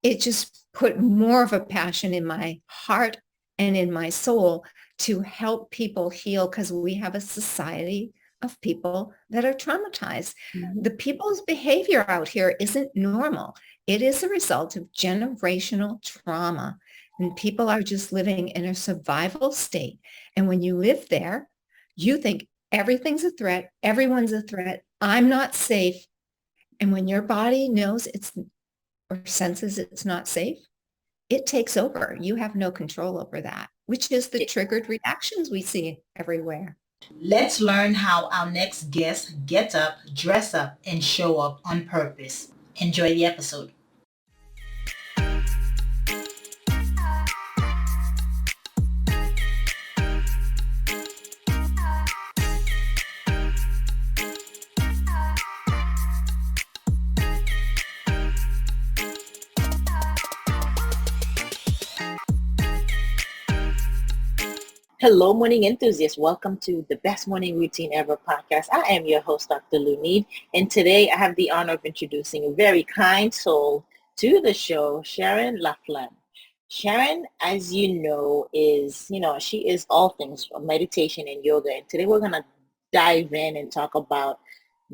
it just put more of a passion in my heart and in my soul to help people heal, because we have a society of people that are traumatized. Mhm. The people's behavior out here isn't normal. It is a result of generational trauma. And people are just living in a survival state. And when you live there, you think everything's a threat, everyone's a threat, I'm not safe. And when your body knows it's or senses it's not safe, it takes over. You have no control over that, which is the triggered reactions we see everywhere. Let's learn how our next guest gets up, dress up, and show up on purpose. Enjoy the episode. Hello, morning enthusiasts. Welcome to the Best Morning Routine Ever podcast. I am your host, Dr. Lunid, and today I have the honor of introducing a very kind soul to the show, Sharon Laflamme. Sharon, as she is all things meditation and yoga, and today we're going to dive in and talk about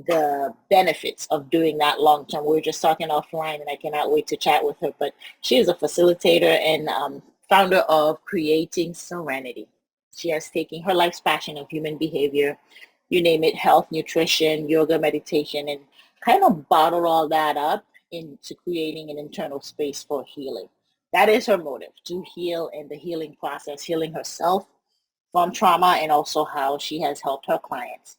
the benefits of doing that long term. We were just talking offline, and I cannot wait to chat with her, but she is a facilitator and founder of Creating Serenity. She has taken her life's passion of human behavior, you name it, health, nutrition, yoga, meditation, and kind of bottle all that up into creating an internal space for healing. That is her motive, to heal in the healing process, healing herself from trauma, and also how she has helped her clients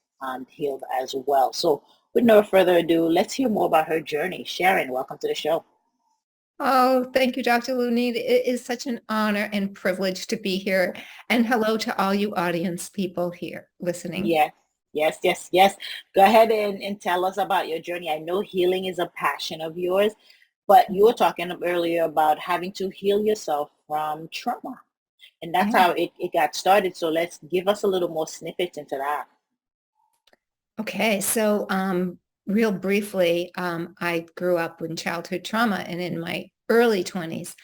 heal as well. So with no further ado, let's hear more about her journey. Sharon, welcome to the show. Oh, thank you, Dr. Lunid. It is such an honor and privilege to be here. And hello to all you audience people here listening. Yes, yes. Go ahead and tell us about your journey. I know healing is a passion of yours, but you were talking earlier about having to heal yourself from trauma. And that's Yeah. how it got started. So let's give us a little more snippets into that. Okay. So real briefly, I grew up in childhood trauma, and in my early 20s,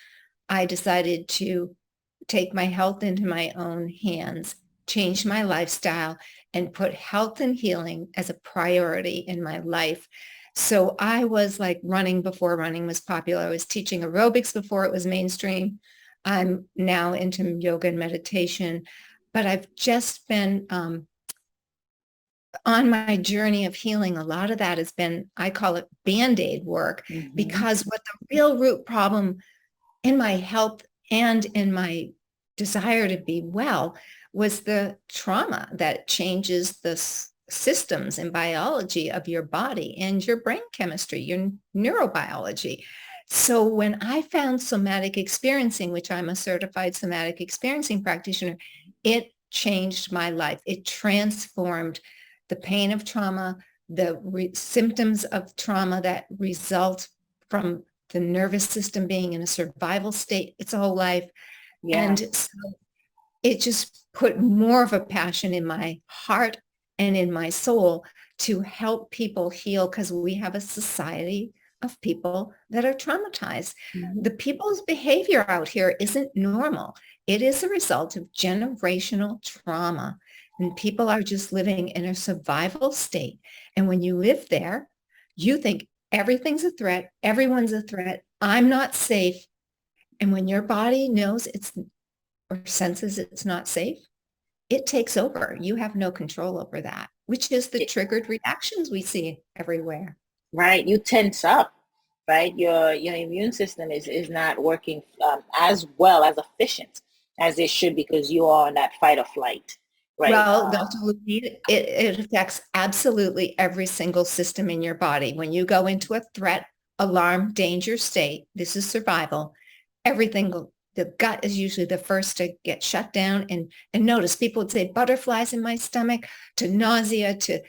I decided to take my health into my own hands, change my lifestyle, and put health and healing as a priority in my life. So I was like running before running was popular. I was teaching aerobics before it was mainstream. I'm now into yoga and meditation, but I've just been on my journey of healing. A lot of that has been, I call it Band-Aid work, Hmm. because what the real root problem in my health and in my desire to be well was the trauma that changes the systems and biology of your body and your brain chemistry, your neurobiology. So when I found somatic experiencing, which I'm a certified somatic experiencing practitioner, it changed my life. It transformed the pain of trauma, the symptoms of trauma that result from the nervous system being in a survival state its whole life. And Yeah. so it just put more of a passion in my heart and in my soul to help people heal, because we have a society of people that are traumatized. Hmm. The people's behavior out here isn't normal. It is a result of generational trauma. And people are just living in a survival state. And when you live there, you think everything's a threat, everyone's a threat, I'm not safe. And when your body knows it's or senses it's not safe, it takes over. You have no control over that, which is the triggered reactions we see everywhere. Right. You tense up, right? Your immune system is not working as well, as efficient as it should, because you are on that fight or flight, right? Well, Dr. Lupita, it affects absolutely every single system in your body. When you go into a threat, alarm, danger state, this is survival, everything, the gut is usually the first to get shut down. And notice people would say butterflies in my stomach, to nausea, to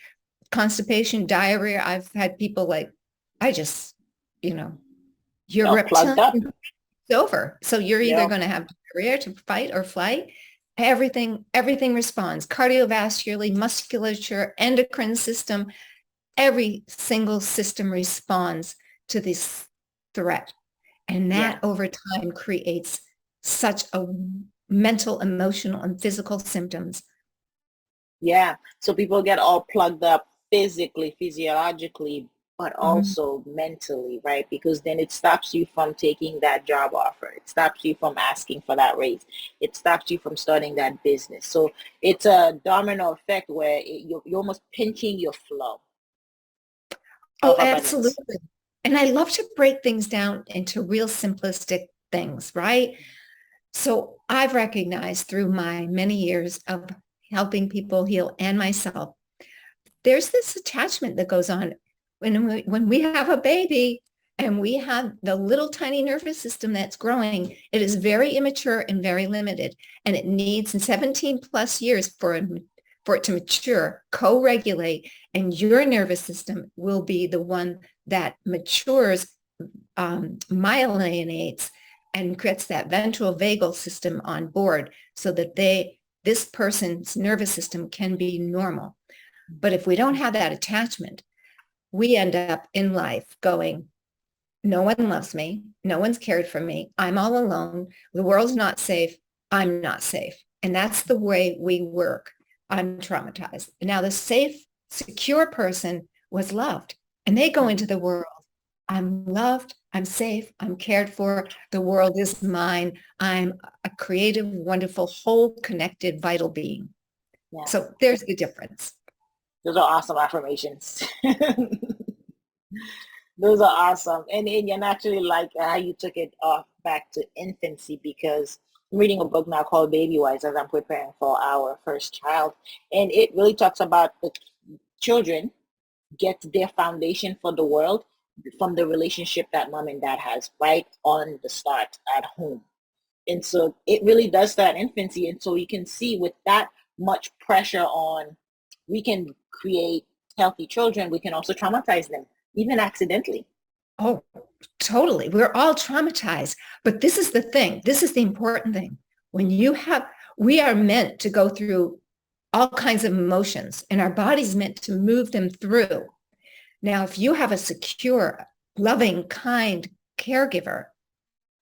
constipation, diarrhea. I've had people like, I just, you know, your Plugged up. reptilian is over. So you're either Yeah. going to have diarrhea to fight or flight. Everything responds. Cardiovascularly, musculature, endocrine system, every single system responds to this threat. And Yeah. that over time creates such a mental, emotional, and physical symptoms. Yeah. So people get all plugged up physically, physiologically, but Mhm. also mentally, right? Because then it stops you from taking that job offer. It stops you from asking for that raise. It stops you from starting that business. So it's a domino effect where you're almost pinching your flow Oh, of abundance. absolutely. And I love to break things down into real simplistic things, right? So I've recognized through my many years of helping people heal and myself, there's this attachment that goes on when we have a baby and we have the little tiny nervous system that's growing. It is very immature and very limited, and it needs 17 plus years for it to mature, co-regulate, and your nervous system will be the one that matures, myelinates, and gets that ventral vagal system on board so that this person's nervous system can be normal. But if we don't have that attachment, we end up in life going, no one loves me. No one's cared for me. I'm all alone. The world's not safe. I'm not safe. And that's the way we work. I'm traumatized. Now, the safe, secure person was loved, and they go into the world. I'm loved. I'm safe. I'm cared for. The world is mine. I'm a creative, wonderful, whole, connected, vital being. Yeah. So there's the difference. Those are awesome affirmations. Those are awesome. And actually like how you took it off back to infancy, because I'm reading a book now called Baby Wise as I'm preparing for our first child. And it really talks about the children get their foundation for the world from the relationship that mom and dad has right on the start at home. And so it really does start infancy. And so you can see with that much pressure on, we can create healthy children. We can also traumatize them, even accidentally. Oh, totally. We're all traumatized. But this is the thing. This is the important thing. When we are meant to go through all kinds of emotions, and our body's meant to move them through. Now, if you have a secure, loving, kind caregiver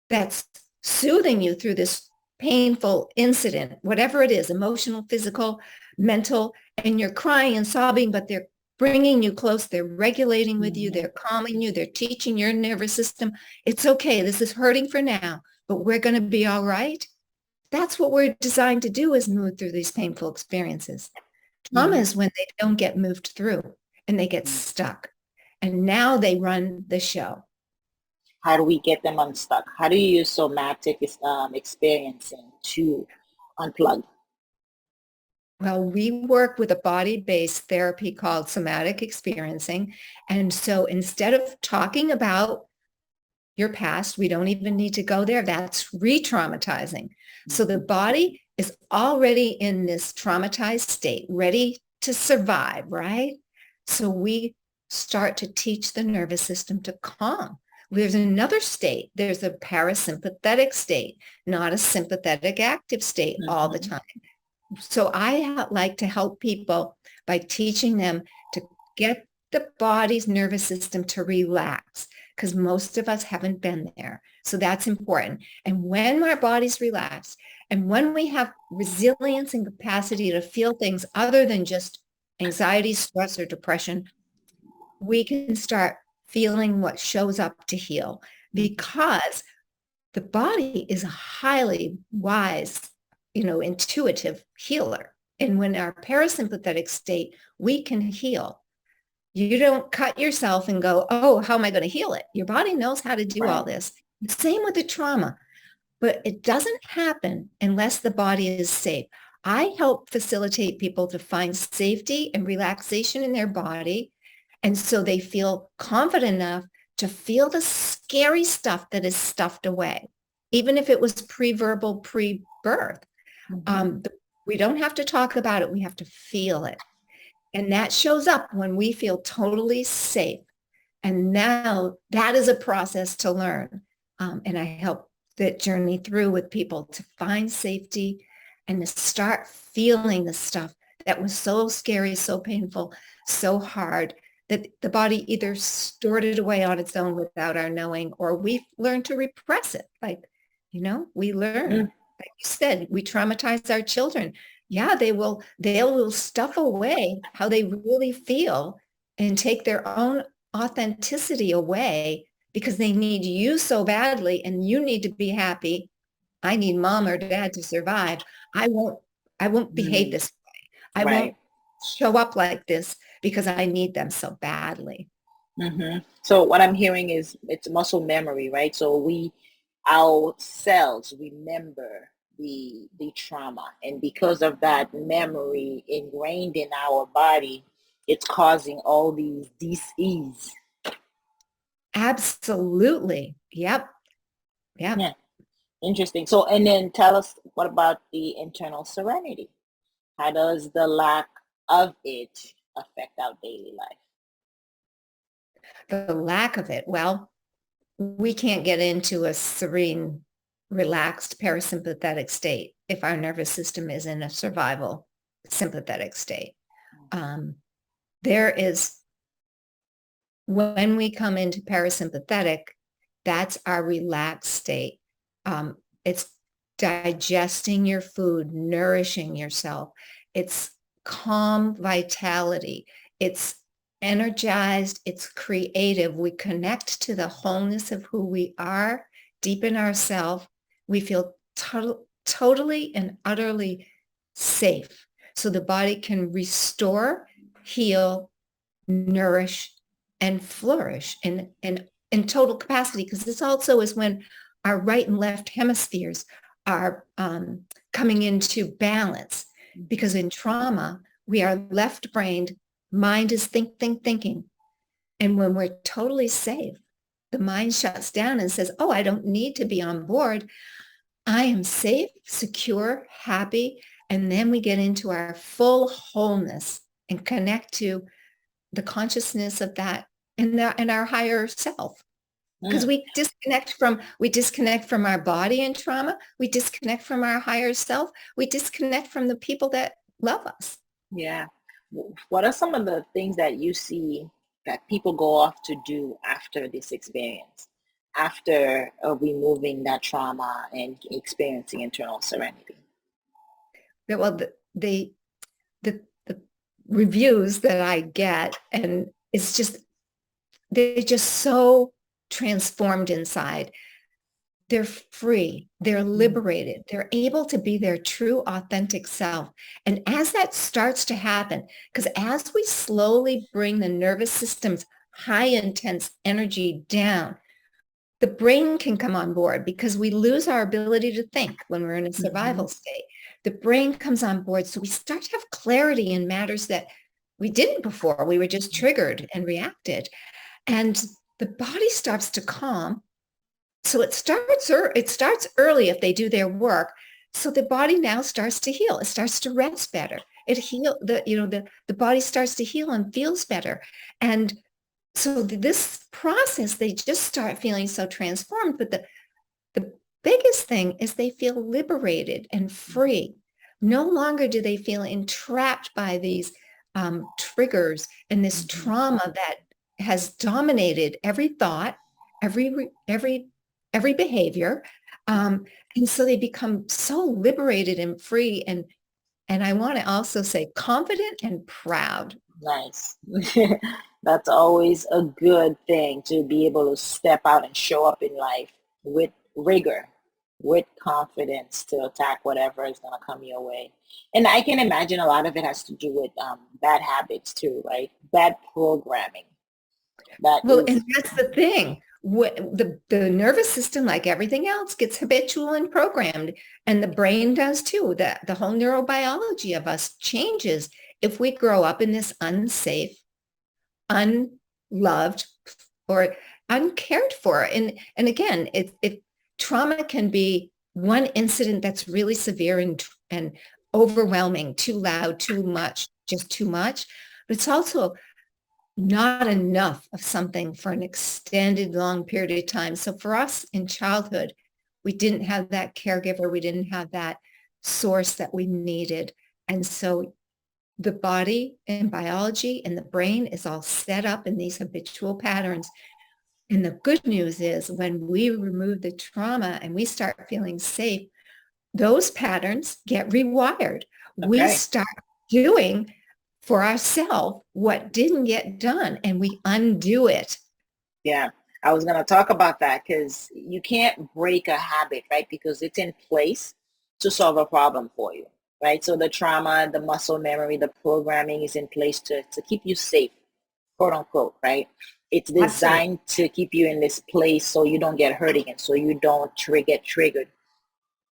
that's soothing you through this painful incident, whatever it is, emotional, physical, mental, and you're crying and sobbing, but they're bringing you close. They're regulating with you. Mm-hmm. They're calming you. They're teaching your nervous system. It's okay. This is hurting for now, but we're going to be all right. That's what we're designed to do, is move through these painful experiences. Trauma Mm-hmm. is when they don't get moved through and they get stuck. And now they run the show. How do we get them unstuck? How do you use somatic experiencing to unplug? Well, we work with a body-based therapy called somatic experiencing. And so instead of talking about your past, we don't even need to go there. That's re-traumatizing. So the Mm-hmm. body is already in this traumatized state, ready to survive, right? So we start to teach the nervous system to calm. There's another state. There's a parasympathetic state, not a sympathetic active state all the Mm-hmm. time. So I like to help people by teaching them to get the body's nervous system to relax, because most of us haven't been there. So that's important. And when our body's relaxed and when we have resilience and capacity to feel things other than just anxiety, stress, or depression, we can start feeling what shows up to heal, because the body is a highly wise, intuitive healer. And when our parasympathetic state, we can heal. You don't cut yourself and go, oh, how am I going to heal it? Your body knows how to do all Right. this. Same with the trauma, but it doesn't happen unless the body is safe. I help facilitate people to find safety and relaxation in their body. And so they feel confident enough to feel the scary stuff that is stuffed away, even if it was pre-verbal, pre-birth. Mm-hmm. Um, we don't have to talk about it. We have to feel it. And that shows up when we feel totally safe. And now that is a process to learn. And I help that journey through with people to find safety and to start feeling the stuff that was so scary, so painful, so hard, that the body either stored it away on its own without our knowing, or we've learned to repress it. Like, we learn, Mm. like you said, we traumatize our children. Yeah, they will stuff away how they really feel and take their own authenticity away because they need you so badly and you need to be happy. I need mom or dad to survive. I won't, I won't behave Mm. this way. I Right. won't show up like this because I need them so badly. So what I'm hearing is it's muscle memory, right? So our cells remember the trauma, and because of that memory ingrained in our body, it's causing all these dis-ease. Absolutely. Yep. Yep. Yeah, interesting. So, and then tell us, what about the internal serenity? How does the lack of it affect our daily life? The lack of it. Well, we can't get into a serene, relaxed parasympathetic state if our nervous system is in a survival sympathetic state. Um, there is, when we come into parasympathetic, that's our relaxed state. It's digesting your food, nourishing yourself. It's calm vitality. It's energized. It's creative. We connect to the wholeness of who we are deep in ourselves. We feel totally and utterly safe. So the body can restore, heal, nourish, and flourish in total capacity, because this also is when our right and left hemispheres are coming into balance. Because in trauma, we are left-brained, mind is thinking. And when we're totally safe, the mind shuts down and says, oh, I don't need to be on board. I am safe, secure, happy. And then we get into our full wholeness and connect to the consciousness of that in our higher self, because Mm. we disconnect from our body in trauma, we disconnect from our higher self, we disconnect from the people that love us. Yeah. What are some of the things that you see that people go off to do after this experience, after removing that trauma and experiencing internal serenity? Well, the reviews that I get, and it's just, they're just so transformed inside. They're free, they're Mm. liberated, they're able to be their true authentic self. And as that starts to happen, because as we slowly bring the nervous system's high intense energy down, the brain can come on board, because we lose our ability to think when we're in a Mhm. survival state. The brain comes on board. So we start to have clarity in matters that we didn't before. We were just triggered and reacted. And the body starts to calm. So it starts early if they do their work. So the body now starts to heal. It starts to rest better. The body starts to heal and feels better. And so this process, they just start feeling so transformed. But the biggest thing is they feel liberated and free. No longer do they feel entrapped by these triggers and this Mhm. trauma that has dominated every thought, every every behavior. Um, and so they become so liberated and free, and I want to also say confident and proud. Nice. That's always a good thing, to be able to step out and show up in life with rigor, with confidence to attack whatever is going to come your way. And I can imagine a lot of it has to do with bad habits too, right? Bad programming. That Well, is, and that's the thing. The nervous system, like everything else, gets habitual and programmed, and the brain does too. The whole neurobiology of us changes if we grow up in this unsafe, unloved, or uncared for. And again, it trauma can be one incident that's really severe and overwhelming, too loud, too much, just too much. But it's also not enough of something for an extended long period of time. So for us in childhood, we didn't have that caregiver. We didn't have that source that we needed. And so the body and biology and the brain is all set up in these habitual patterns. And the good news is when we remove the trauma and we start feeling safe, those patterns get rewired. We Okay. start doing for ourselves what didn't get done and we undo it. Yeah. I was going to talk about that because you can't break a habit, right? Because it's in place to solve a problem for you, right? So the trauma, the muscle memory, the programming is in place to keep you safe, quote unquote, right? It's Absolutely. designed to keep you in this place so you don't get hurt again, so you don't get triggered.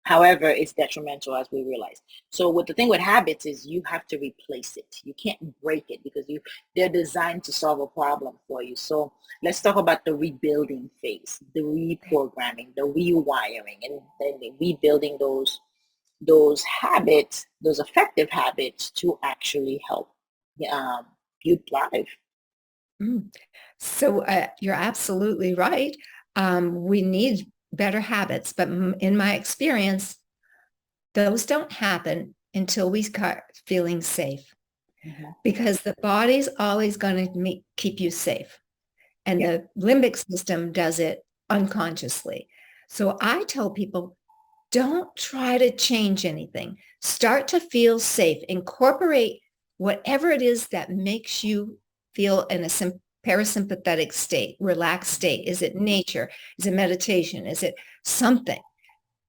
However, it's detrimental as we realize. So what the thing with habits is you have to replace it. You can't break it because they're designed to solve a problem for you. So let's talk about the rebuilding phase, the reprogramming, the rewiring, and then rebuilding those habits, those effective habits to actually help um, you thrive. Mm. So you're absolutely right. We need better habits, but in my experience, those don't happen until we start feeling safe Mhm. because the body's always going to keep you safe. And Yeah. the limbic system does it unconsciously. So I tell people, don't try to change anything. Start to feel safe. Incorporate whatever it is that makes you feel in a parasympathetic state, relaxed state. Is it nature? Is it meditation? Is it something?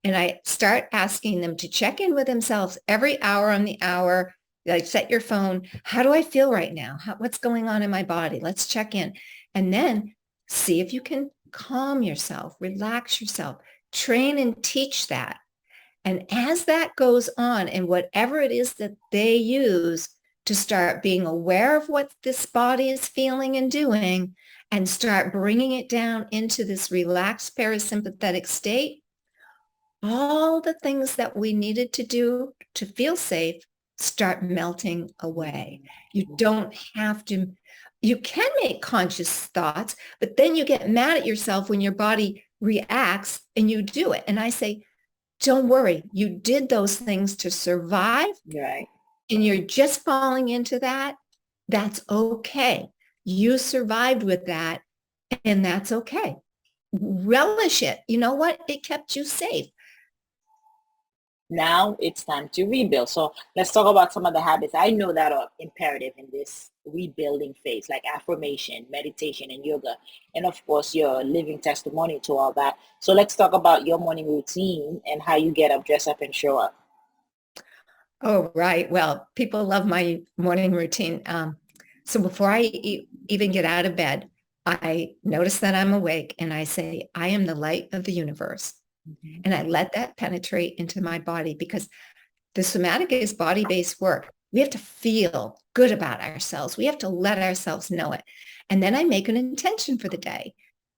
And I start asking them to check in with themselves every hour on the hour. Like set your phone. How do I feel right now? What's going on in my body? Let's check in. And then see if you can calm yourself, relax yourself, train and teach that. And as that goes on and whatever it is that they use to start being aware of what this body is feeling and doing and start bringing it down into this relaxed parasympathetic state, all the things that we needed to do to feel safe start melting away. You don't have to, you can make conscious thoughts, but then you get mad at yourself when your body reacts and you do it. And I say, don't worry, you did those things to survive Right. and you're just falling into that. That's okay. You survived with that and that's okay. Relish it. You know what? It kept you safe. Now it's time to rebuild. So let's talk about some of the habits I know that are imperative in this rebuilding phase, like affirmation, meditation, and yoga. And of course, your living testimony to all that. So let's talk about your morning routine and how you get up, dress up, and show up. Oh, right. Well, people love my morning routine. So before I even get out of bed, I notice that I'm awake and I say, I am the light of the universe. Mhm. And I let that penetrate into my body because the somatic is body-based work. We have to feel good about ourselves. We have to let ourselves know it. And then I make an intention for the day.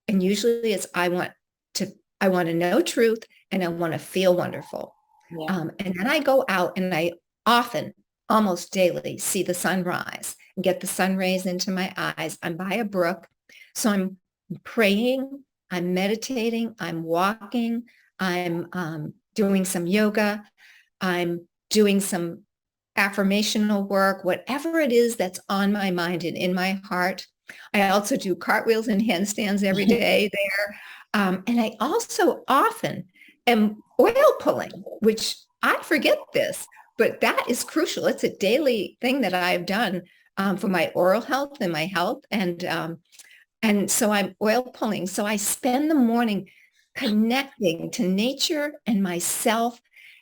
And usually it's to, I want to know truth and I want to feel wonderful. Yeah. And then I go out and I often, almost daily, see the sunrise and get the sun rays into my eyes. I'm by a brook. So I'm praying, I'm meditating, I'm walking, I'm doing some yoga, I'm doing some affirmational work, whatever it is that's on my mind and in my heart. I also do cartwheels and handstands every day there. And I also often am oil pulling, which I forget this, but that is crucial. It's a daily thing that I've done for my oral health and my health. And so I'm oil pulling. So I spend the morning connecting to nature and myself.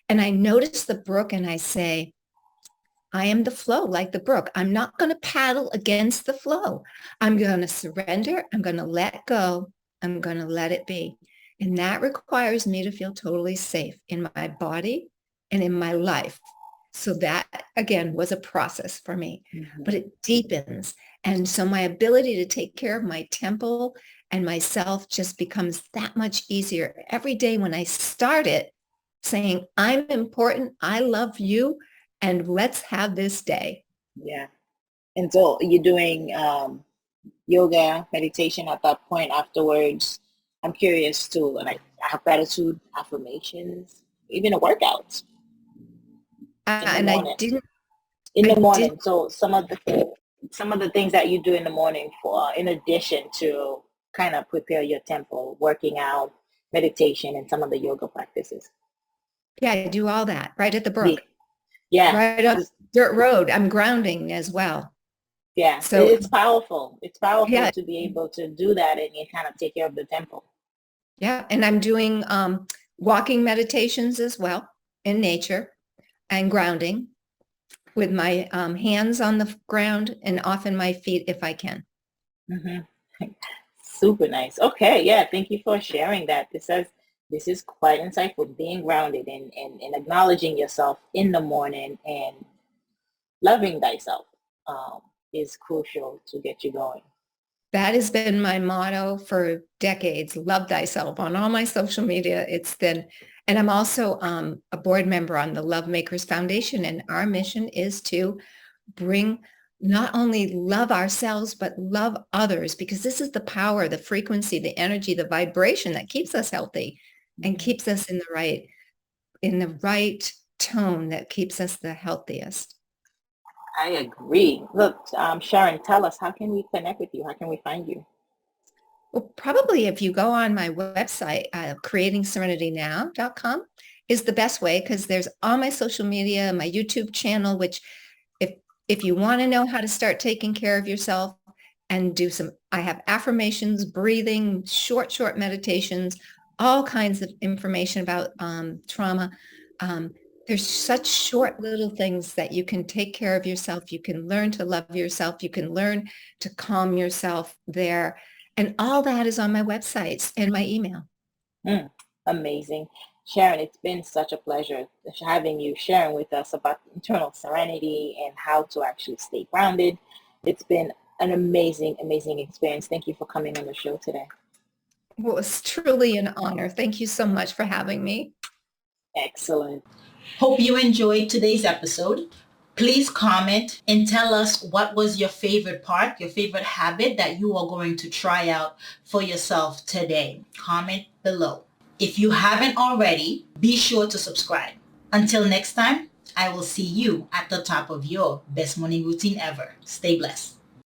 And I notice the brook and I say, I am the flow like the brook. I'm not going to paddle against the flow. I'm going to surrender. I'm going to let go. I'm going to let it be. And that requires me to feel totally safe in my body and in my life. So that, again, was a process for me, but Mhm. it deepens. And so my ability to take care of my temple and myself just becomes that much easier every day when I start it saying, I'm important. I love you and let's have this day. Yeah. And so you're doing yoga, meditation at that point afterwards. I'm curious too, like have gratitude, affirmations, even a workout in the And I morning. didn't In I the did. morning. So some of the things that you do in the morning for in addition to kind of prepare your temple, working out, meditation, and some of the yoga practices. Yeah, I do all that right at the Yeah, brook, yeah, right on dirt road. I'm grounding as well. yeah. So It's powerful. It's powerful yeah, to be able to do that and you kind of take care of the temple. yeah. And I'm doing walking meditations as well in nature and grounding with my hands on the ground and often my feet if I can. Hmm. Super nice. Okay, yeah. Thank you for sharing that. This is quite insightful. Being grounded and acknowledging yourself in the morning and loving thyself um, is crucial to get you going. That has been my motto for decades. Love thyself on all my social media. It's been, and I'm also a board member on the Love Makers Foundation. And our mission is to bring not only love ourselves, but love others, because this is the power, the frequency, the energy, the vibration that keeps us healthy and Mhm. keeps us in the right tone that keeps us the healthiest. I agree. Look, Sharon, tell us, how can we connect with you? How can we find you? Well, probably if you go on my website, creatingserenitynow.com is the best way because there's all my social media, my YouTube channel, which if if you want to know how to start taking care of yourself and do some, I have affirmations, breathing, short meditations, all kinds of information about trauma. Um, there's such short little things that you can take care of yourself. You can learn to love yourself. You can learn to calm yourself there. And all that is on my websites and my email. Mm, amazing. Sharon, it's been such a pleasure having you sharing with us about internal serenity and how to actually stay grounded. It's been an amazing, amazing experience. Thank you for coming on the show today. Well, it's truly an honor. Thank you so much for having me. Excellent. Hope you enjoyed today's episode. Please comment and tell us what was your favorite part, your favorite habit that you are going to try out for yourself today. Comment below. If you haven't already, be sure to subscribe. Until next time, I will see you at the top of your best morning routine ever. Stay blessed.